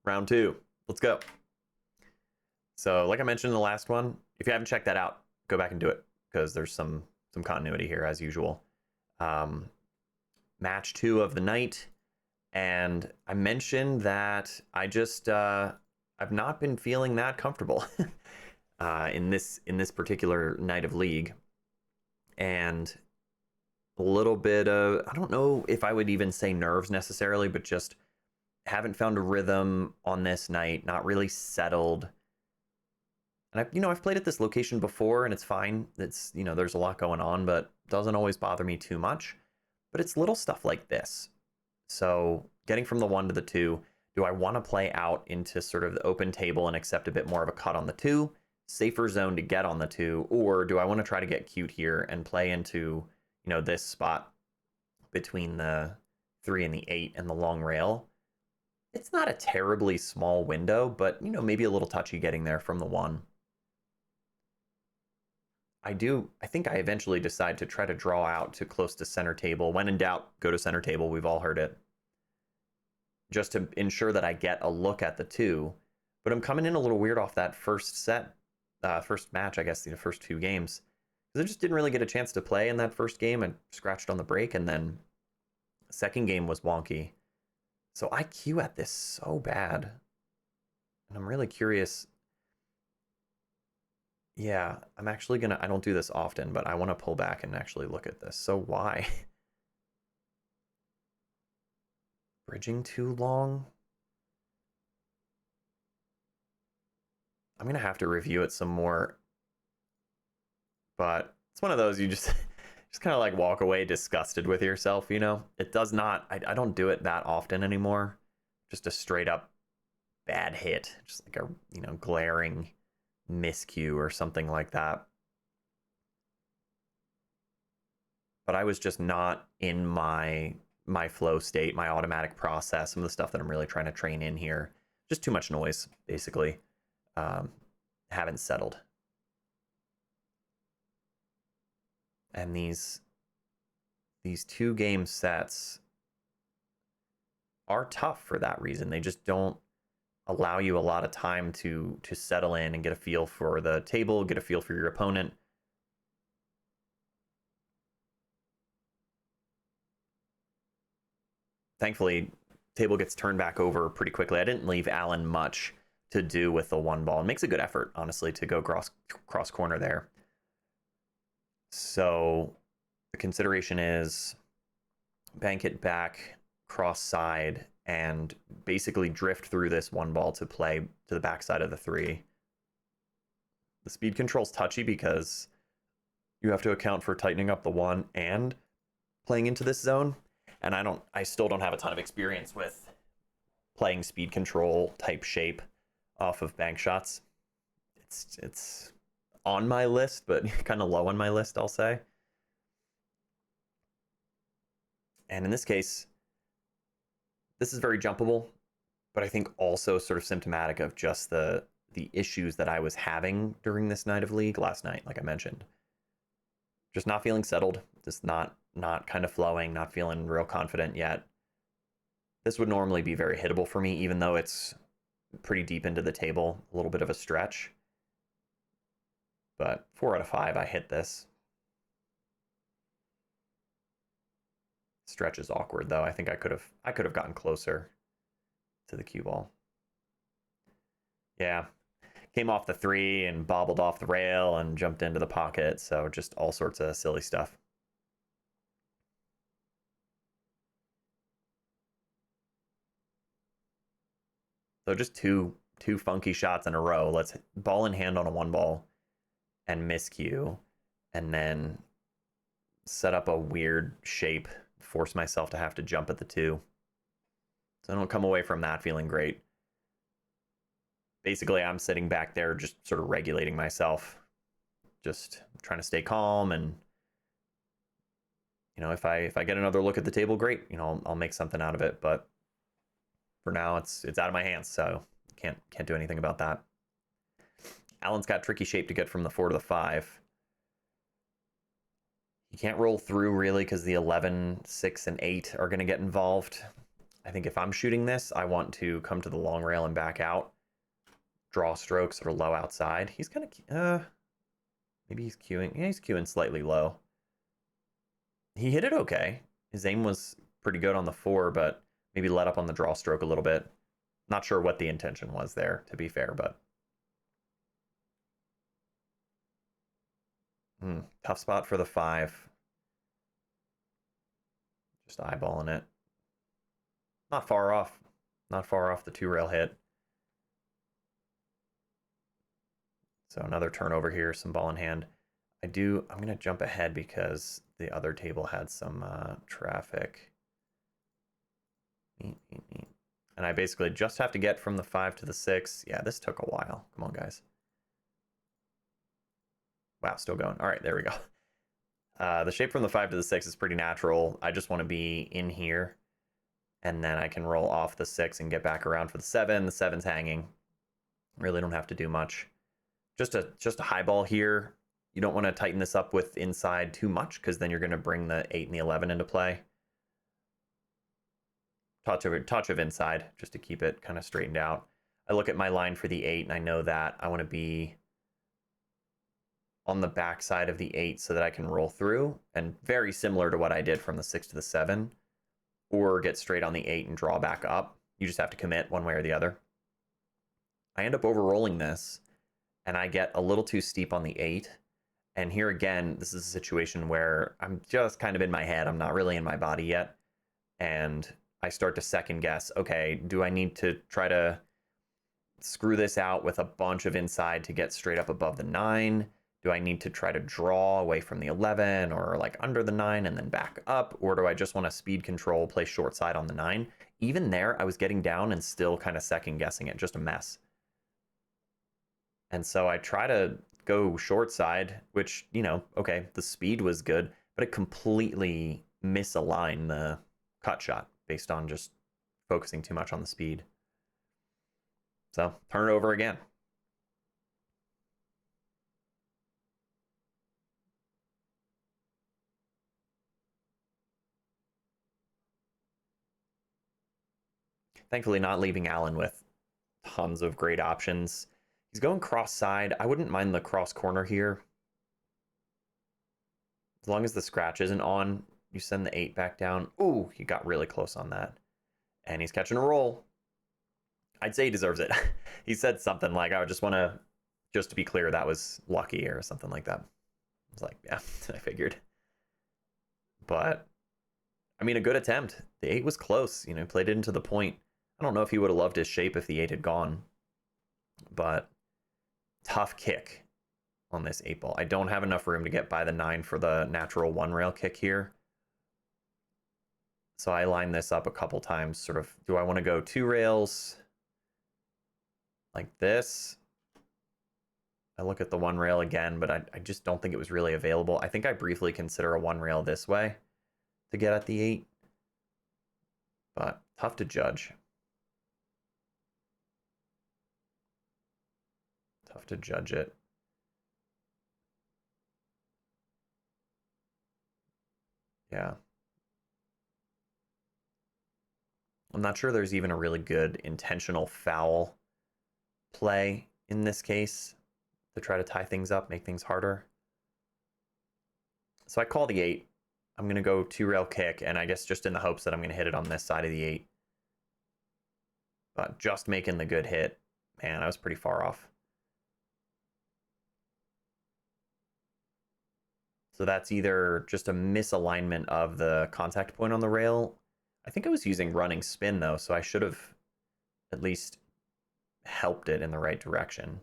Round two. Let's go. So, like I mentioned in the last one, if you haven't checked that out, go back and do it because there's some continuity here as usual. Match 2 of the night, and I mentioned that I just I've not been feeling that comfortable in this particular night of league, and a little bit of, I don't know if I would even say nerves necessarily, but just haven't found a rhythm on this night, not really settled. And I've played at this location before and it's fine. It's, there's a lot going on, but it doesn't always bother me too much. But it's little stuff like this. So getting from the 1 to the 2, do I want to play out into sort of the open table and accept a bit more of a cut on the 2, safer zone to get on the 2, or do I want to try to get cute here and play into, this spot between the 3 and the 8 and the long rail? It's not a terribly small window, but, maybe a little touchy getting there from the 1. I think I eventually decide to try to draw out to close to center table. When in doubt, go to center table. We've all heard it. Just to ensure that I get a look at the 2. But I'm coming in a little weird off that first match, I guess, the first 2 games. Because I just didn't really get a chance to play in that first game and scratched on the break. And then the second game was wonky. So I queue at this so bad. And I'm really curious. Yeah, I'm actually I don't do this often, but I want to pull back and actually look at this. So why? Bridging too long? I'm going to have to review it some more. But it's one of those you just kind of like walk away disgusted with yourself, It does not, I don't do it that often anymore. Just a straight up bad hit. Just like a, glaring miscue or something like that. But I was just not in my flow state, my automatic process, some of the stuff that I'm really trying to train in here. Just too much noise, basically. Haven't settled. And these 2 game sets are tough for that reason. They just don't allow you a lot of time to settle in and get a feel for the table, get a feel for your opponent. Thankfully, table gets turned back over pretty quickly. I didn't leave Alan much to do with the 1 ball. It makes a good effort, honestly, to go cross corner there. So the consideration is bank it back, cross side, and basically drift through this 1 ball to play to the backside of the 3. The speed control's touchy because you have to account for tightening up the 1 and playing into this zone. And I still don't have a ton of experience with playing speed control type shape off of bank shots. It's on my list, but kind of low on my list, I'll say. And in this case, this is very jumpable, but I think also sort of symptomatic of just the issues that I was having during this night of league last night, like I mentioned. Just not feeling settled, just not kind of flowing, not feeling real confident yet. This would normally be very hittable for me, even though it's pretty deep into the table, a little bit of a stretch. But 4 out of 5, I hit this. Stretch is awkward though. I think I could have gotten closer to the cue ball. Yeah. Came off the 3 and bobbled off the rail and jumped into the pocket, so just all sorts of silly stuff. So just two funky shots in a row. Let's ball in hand on a 1 ball and miscue, and then set up a weird shape, force myself to have to jump at the 2. So I don't come away from that feeling great. Basically, I'm sitting back there just sort of regulating myself, just trying to stay calm, and if I get another look at the table, great. I'll make something out of it, but for now it's out of my hands, so can't do anything about that. Alan's got tricky shape to get from the 4 to the 5. He can't roll through really because the 11, 6, and 8 are going to get involved. I I think if I'm shooting this, I want to come to the long rail and back out. Draw stroke sort of low outside. He's kind of, maybe he's queuing. Yeah, he's queuing slightly low. He hit it okay. His aim was pretty good on the 4, but maybe let up on the draw stroke a little bit. Not sure what the intention was there, to be fair, but tough spot for the 5. Just eyeballing it. Not far off. Not far off the 2-rail hit. So another turnover here, some ball in hand. I'm going to jump ahead because the other table had some traffic. And I basically just have to get from the 5 to the 6. Yeah, this took a while. Come on, guys. Wow, still going. All right, there we go. The shape from the 5 to the 6 is pretty natural. I just want to be in here, and then I can roll off the 6 and get back around for the 7. The 7's hanging. Really don't have to do much. Just a high ball here. You don't want to tighten this up with inside too much, because then you're going to bring the 8 and the 11 into play. Touch of inside, just to keep it kind of straightened out. I look at my line for the 8, and I know that I want to be on the back side of the 8 so that I can roll through, and very similar to what I did from the 6 to the 7, or get straight on the 8 and draw back up. You just have to commit one way or the other. I end up over-rolling this, and I get a little too steep on the 8. And here again, this is a situation where I'm just kind of in my head. I'm not really in my body yet. And I start to second guess, okay, do I need to try to screw this out with a bunch of inside to get straight up above the 9? Do I need to try to draw away from the 11 or like under the 9 and then back up? Or do I just want to speed control, play short side on the 9? Even there, I was getting down and still kind of second guessing it, just a mess. And so I try to go short side, which, you know, okay, the speed was good, but it completely misaligned the cut shot based on just focusing too much on the speed. So turn it over again. Thankfully not leaving Alan with tons of great options. He's going cross side. I wouldn't mind the cross corner here. As long as the scratch isn't on, you send the 8 back down. Ooh, he got really close on that. And he's catching a roll. I'd say he deserves it. He said something like, I just want to, just to be clear, that was lucky or something like that. I was like, yeah, I figured. But, I mean, a good attempt. The 8 was close. You know, played it into the point. I don't know if he would have loved his shape if the 8 had gone. But tough kick on this 8 ball. I don't have enough room to get by the 9 for the natural 1-rail kick here. So I line this up a couple times, sort of, do I want to go 2 rails like this? I look at the 1 rail again, but I just don't think it was really available. I think I briefly consider a 1 rail this way to get at the 8, but tough to judge. Tough to judge it. Yeah. I'm not sure there's even a really good intentional foul play in this case to try to tie things up, make things harder. So I call the 8. I'm going to go 2-rail kick, and I guess just in the hopes that I'm going to hit it on this side of the 8. But just making the good hit. Man, I was pretty far off. So that's either just a misalignment of the contact point on the rail. I think I was using running spin, though, so I should have at least helped it in the right direction.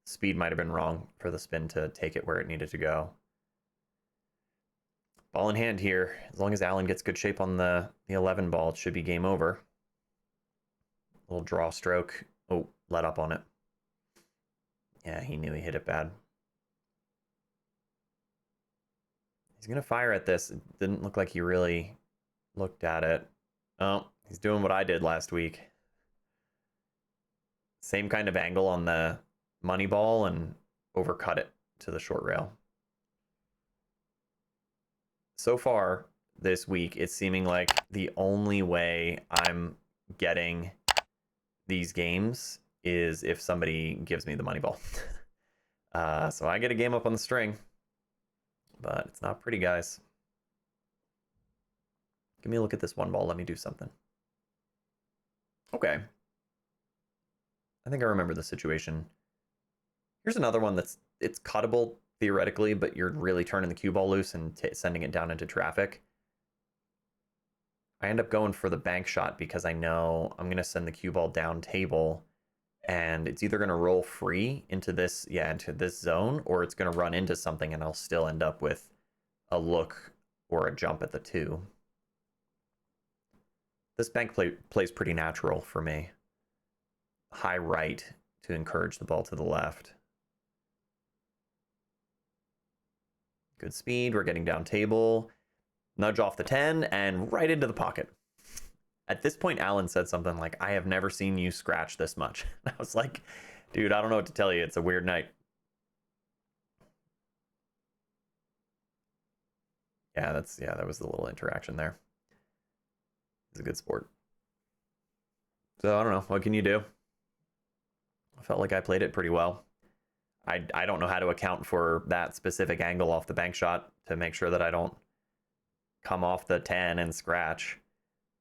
Speed might have been wrong for the spin to take it where it needed to go. Ball in hand here. As long as Alan gets good shape on the 11 ball, it should be game over. Little draw stroke. Oh, let up on it. Yeah, he knew he hit it bad. He's going to fire at this. It didn't look like he really looked at it. Oh, he's doing what I did last week. Same kind of angle on the money ball and overcut it to the short rail. So far, this week, it's seeming like the only way I'm getting these games is if somebody gives me the money ball. So I get a game up on the string, but it's not pretty, guys. Give me a look at this one ball. Let me do something. Okay. I think I remember the situation. Here's another one it's cuttable theoretically, but you're really turning the cue ball loose and sending it down into traffic. I end up going for the bank shot because I know I'm going to send the cue ball down table, and it's either going to roll free into this, into this zone, or it's going to run into something and I'll still end up with a look or a jump at the 2. This bank plays pretty natural for me. High right to encourage the ball to the left. Good speed. We're getting down table. Nudge off the 10 and right into the pocket. At this point, Alan said something like, I have never seen you scratch this much. I was like, dude, I don't know what to tell you. It's a weird night. Yeah, that was the little interaction there. It's a good sport. So I don't know. What can you do? I felt like I played it pretty well. I don't know how to account for that specific angle off the bank shot to make sure that I don't come off the 10 and scratch.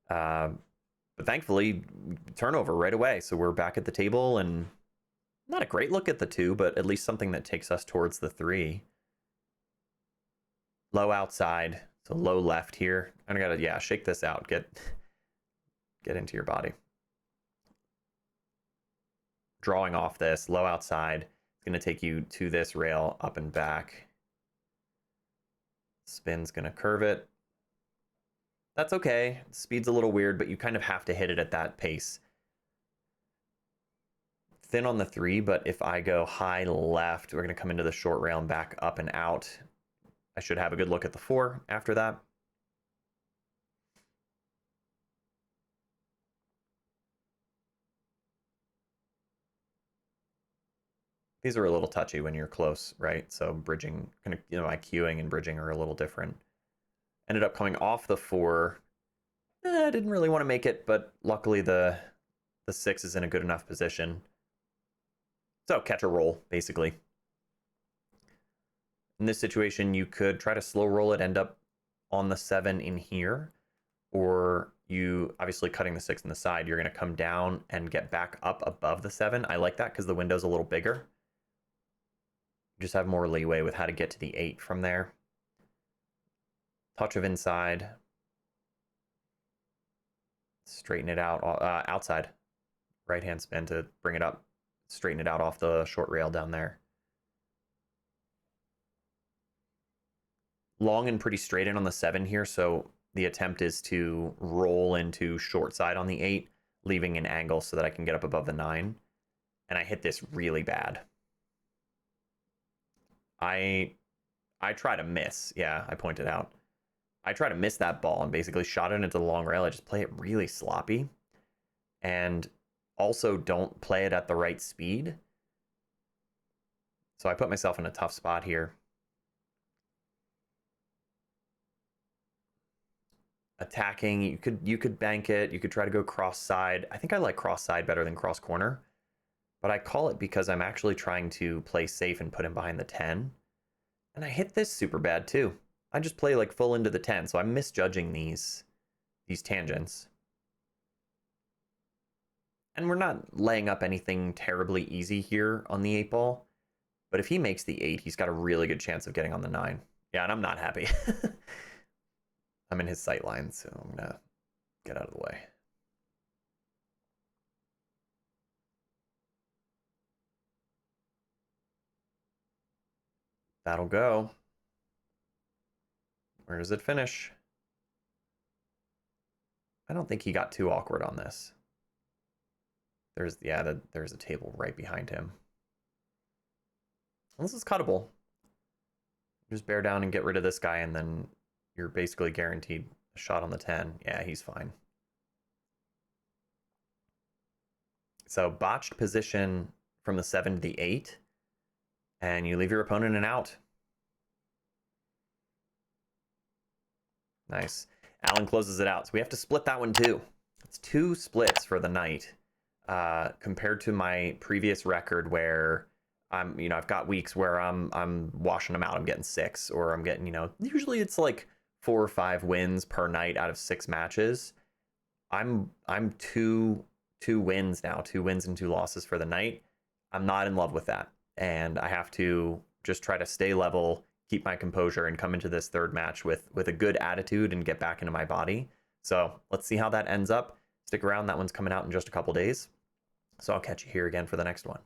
But thankfully, turnover right away. So we're back at the table, and not a great look at the 2, but at least something that takes us towards the 3. Low outside, so low left here. I gotta, shake this out. Get into your body. Drawing off this, low outside. It's going to take you to this rail, up and back. Spin's going to curve it. That's okay. Speed's a little weird, but you kind of have to hit it at that pace. Thin on the 3, but if I go high left, we're going to come into the short rail and back up and out. I should have a good look at the 4 after that. These are a little touchy when you're close, right? So bridging, kind of, my cueing and bridging are a little different. Ended up coming off the 4. I didn't really want to make it, but luckily the 6 is in a good enough position. So catch a roll, basically. In this situation, you could try to slow roll it, end up on the 7 in here, or you, obviously cutting the 6 on the side, you're going to come down and get back up above the 7. I like that because the window's a little bigger. Just have more leeway with how to get to the 8 from there. Touch of inside. Straighten it out, outside. Right hand spin to bring it up. Straighten it out off the short rail down there. Long and pretty straight in on the 7 here, so the attempt is to roll into short side on the 8, leaving an angle so that I can get up above the 9. And I hit this really bad. I try to miss. Yeah, I pointed out. I try to miss that ball and basically shot it into the long rail. I just play it really sloppy. And also don't play it at the right speed. So I put myself in a tough spot here. Attacking, you could bank it. You could try to go cross side. I think I like cross side better than cross corner. But I call it because I'm actually trying to play safe and put him behind the 10. And I hit this super bad too. I just play like full into the 10, so I'm misjudging these tangents. And we're not laying up anything terribly easy here on the 8 ball. But if he makes the 8, he's got a really good chance of getting on the 9. Yeah, and I'm not happy. I'm in his sight line, so I'm going to get out of the way. That'll go. Where does it finish? I don't think he got too awkward on this. There's a table right behind him. Well, this is cuttable. Just bear down and get rid of this guy, and then you're basically guaranteed a shot on the 10. Yeah, he's fine. So botched position from the 7 to the 8, and you leave your opponent an out. Nice. Alan closes it out. So we have to split that one too. It's 2 splits for the night, compared to my previous record where I've got weeks where I'm washing them out. I'm getting 6, or I'm getting, usually it's like 4 or 5 wins per night out of 6 matches. I'm two wins now, 2 wins and 2 losses for the night. I'm not in love with that, and I have to just try to stay level, keep my composure, and come into this third match with a good attitude and get back into my body. So let's see how that ends up. Stick around. That one's coming out in just a couple days. So I'll catch you here again for the next one.